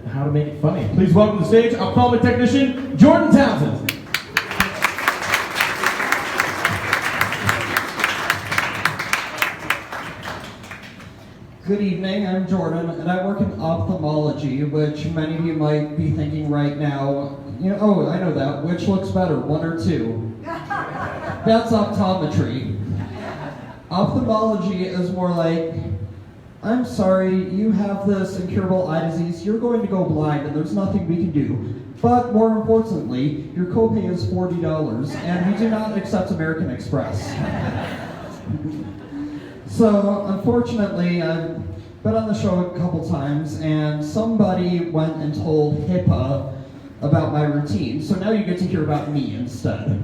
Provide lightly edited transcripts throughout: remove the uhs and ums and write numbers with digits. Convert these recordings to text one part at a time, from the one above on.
how to make it funny. Please welcome to the stage ophthalmic technician, Jordan Townsend. Good evening, I'm Jordan, and I work in ophthalmology, which many of you might be thinking right now, oh, I know that, which looks better, 1 or 2? That's optometry. Ophthalmology is more like, I'm sorry, you have this incurable eye disease, you're going to go blind, and there's nothing we can do. But more importantly, your copay is $40, and we do not accept American Express. So, unfortunately, I've been on the show a couple times, and somebody went and told HIPAA about my routine, so now you get to hear about me instead.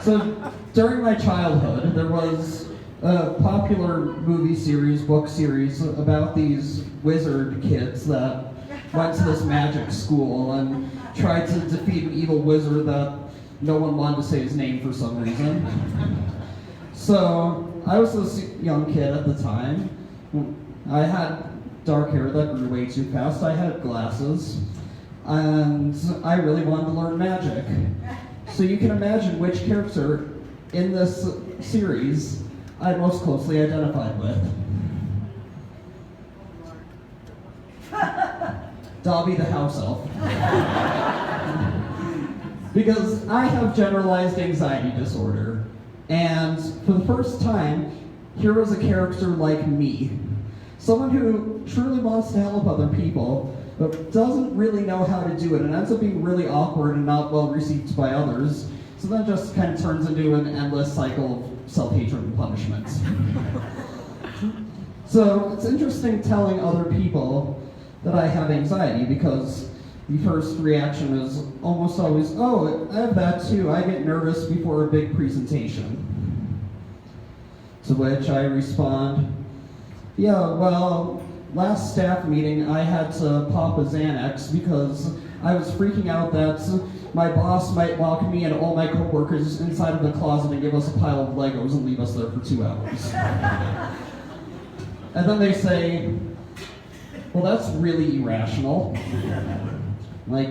So, during my childhood, there was a popular movie series, book series, about these wizard kids that went to this magic school and tried to defeat an evil wizard that no one wanted to say his name for some reason. So, I was this young kid at the time. I had dark hair that grew way too fast. I had glasses. And I really wanted to learn magic. So you can imagine which character in this series I most closely identified with. Dobby the house elf. Because I have generalized anxiety disorder. And for the first time, here was a character like me. Someone who truly wants to help other people, but doesn't really know how to do it, and ends up being really awkward and not well received by others. So that just kind of turns into an endless cycle of self-hatred and punishment. So it's interesting telling other people that I have anxiety, because the first reaction is almost always, oh, I have that too. I get nervous before a big presentation. To which I respond, yeah, well, last staff meeting I had to pop a Xanax because I was freaking out that my boss might lock me and all my coworkers inside of the closet and give us a pile of Legos and leave us there for 2 hours. And then they say, well, that's really irrational. Like,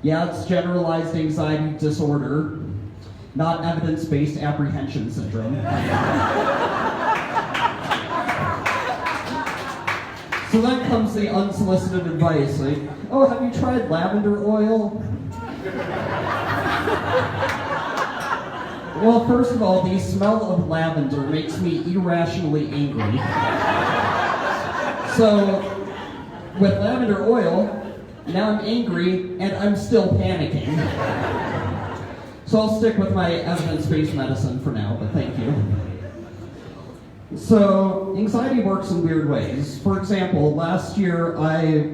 yeah, it's generalized anxiety disorder, not evidence-based apprehension syndrome. So then comes the unsolicited advice, like, oh, have you tried lavender oil? Well, first of all, the smell of lavender makes me irrationally angry. So, with lavender oil, now I'm angry, and I'm still panicking. So I'll stick with my evidence-based medicine for now, but thank you. So, anxiety works in weird ways. For example, last year I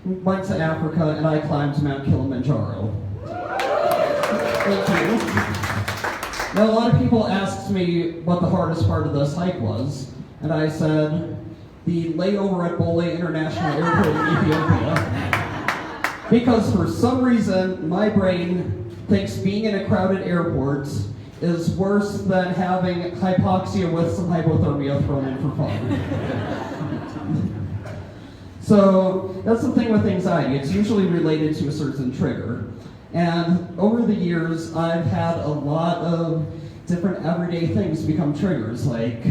went to Africa and I climbed Mount Kilimanjaro. Thank you. Now, a lot of people asked me what the hardest part of this hike was, and I said, the layover at Bole International Airport in Ethiopia. Because for some reason, my brain thinks being in a crowded airport is worse than having hypoxia with some hypothermia thrown in for fun. So that's the thing with anxiety. It's usually related to a certain trigger. And over the years, I've had a lot of different everyday things become triggers. Like,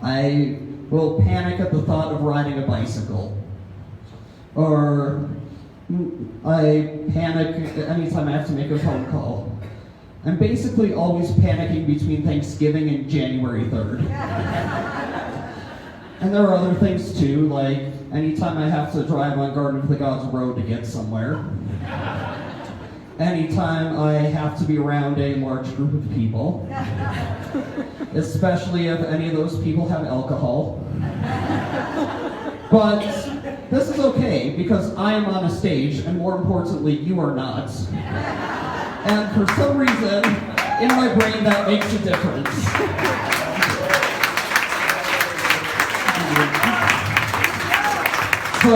I will panic at the thought of riding a bicycle. Or I panic anytime I have to make a phone call. I'm basically always panicking between Thanksgiving and January 3rd. And there are other things too, like anytime I have to drive on Garden of the Gods Road to get somewhere. Anytime I have to be around a large group of people. Especially if any of those people have alcohol. But this is okay, because I am on a stage, and more importantly, you are not. And for some reason, in my brain, that makes a difference. So,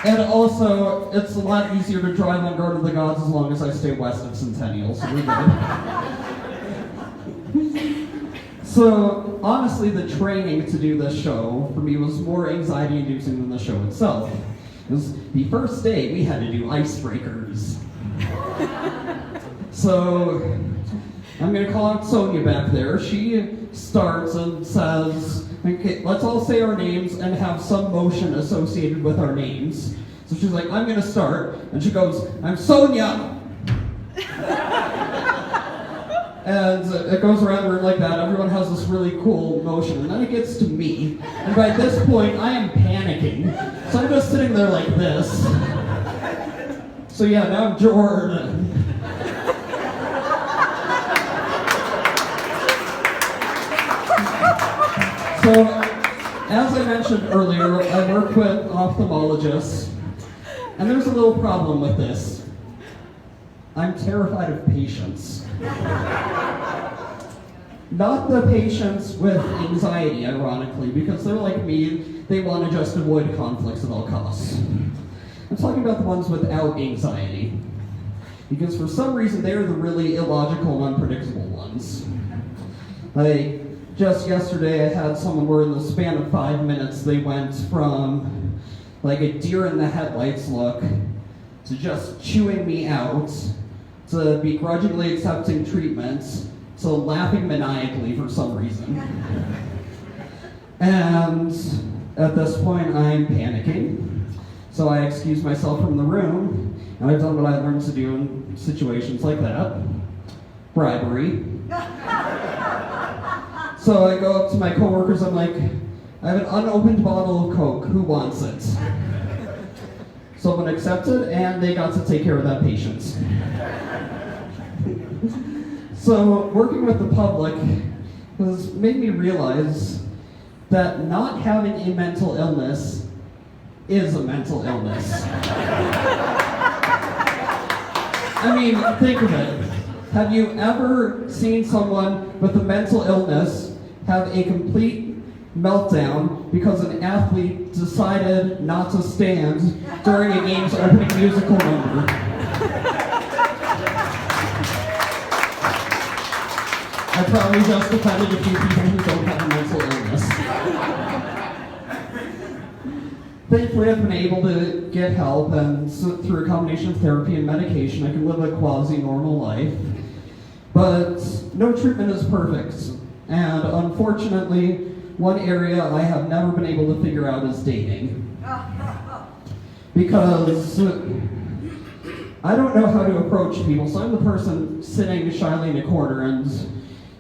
and also, it's a lot easier to drive on Garden of the Gods as long as I stay west of Centennial, so we're good. So, honestly, the training to do this show for me was more anxiety-inducing than the show itself. Because the first day, we had to do icebreakers. So, I'm going to call out Sonia back there. She starts and says, okay, let's all say our names and have some motion associated with our names. So she's like, I'm going to start. And she goes, I'm Sonia! And it goes around the room like that. Everyone has this really cool motion. And then it gets to me. And by this point, I am panicking. So I'm just sitting there like this. So yeah, now I'm Jordan. So, as I mentioned earlier, I work with ophthalmologists. And there's a little problem with this. I'm terrified of patients. Not the patients with anxiety, ironically, because they're like me, they want to just avoid conflicts at all costs. I'm talking about the ones without anxiety. Because for some reason, they are the really illogical and unpredictable ones. Like, just yesterday I had someone where in the span of 5 minutes, they went from like a deer in the headlights look to just chewing me out, to begrudgingly accepting treatment, to laughing maniacally for some reason. And at this point, I'm panicking. So I excuse myself from the room, and I've done what I learned to do in situations like that. Bribery. So I go up to my coworkers, I'm like, I have an unopened bottle of Coke, who wants it? Someone accepted, and they got to take care of that patient. So working with the public has made me realize that not having a mental illness is a mental illness. I mean, think of it. Have you ever seen someone with a mental illness have a complete meltdown because an athlete decided not to stand during a game's opening musical number? I probably just offended a few people who don't have a mental illness. Thankfully, I've been able to get help, and so through a combination of therapy and medication, I can live a quasi-normal life. But no treatment is perfect, and unfortunately, one area I have never been able to figure out is dating. Because I don't know how to approach people, so I'm the person sitting shyly in a corner, and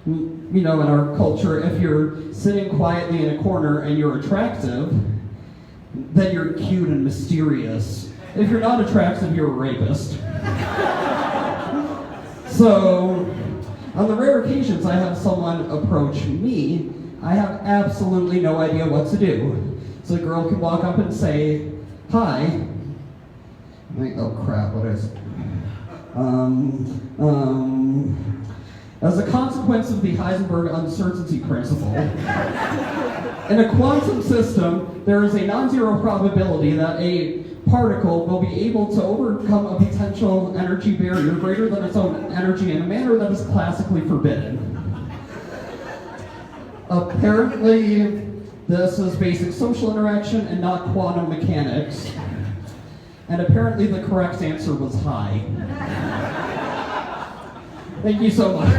you know, in our culture, if you're sitting quietly in a corner and you're attractive, then you're cute and mysterious. If you're not attractive, you're a rapist. So, on the rare occasions I have someone approach me, I have absolutely no idea what to do. So a girl can walk up and say, hi. I'm like, oh crap, what is it? As a consequence of the Heisenberg uncertainty principle, in a quantum system, there is a non-zero probability that a particle will be able to overcome a potential energy barrier greater than its own energy in a manner that is classically forbidden. Apparently, this is basic social interaction and not quantum mechanics. And apparently the correct answer was hi. Thank you so much.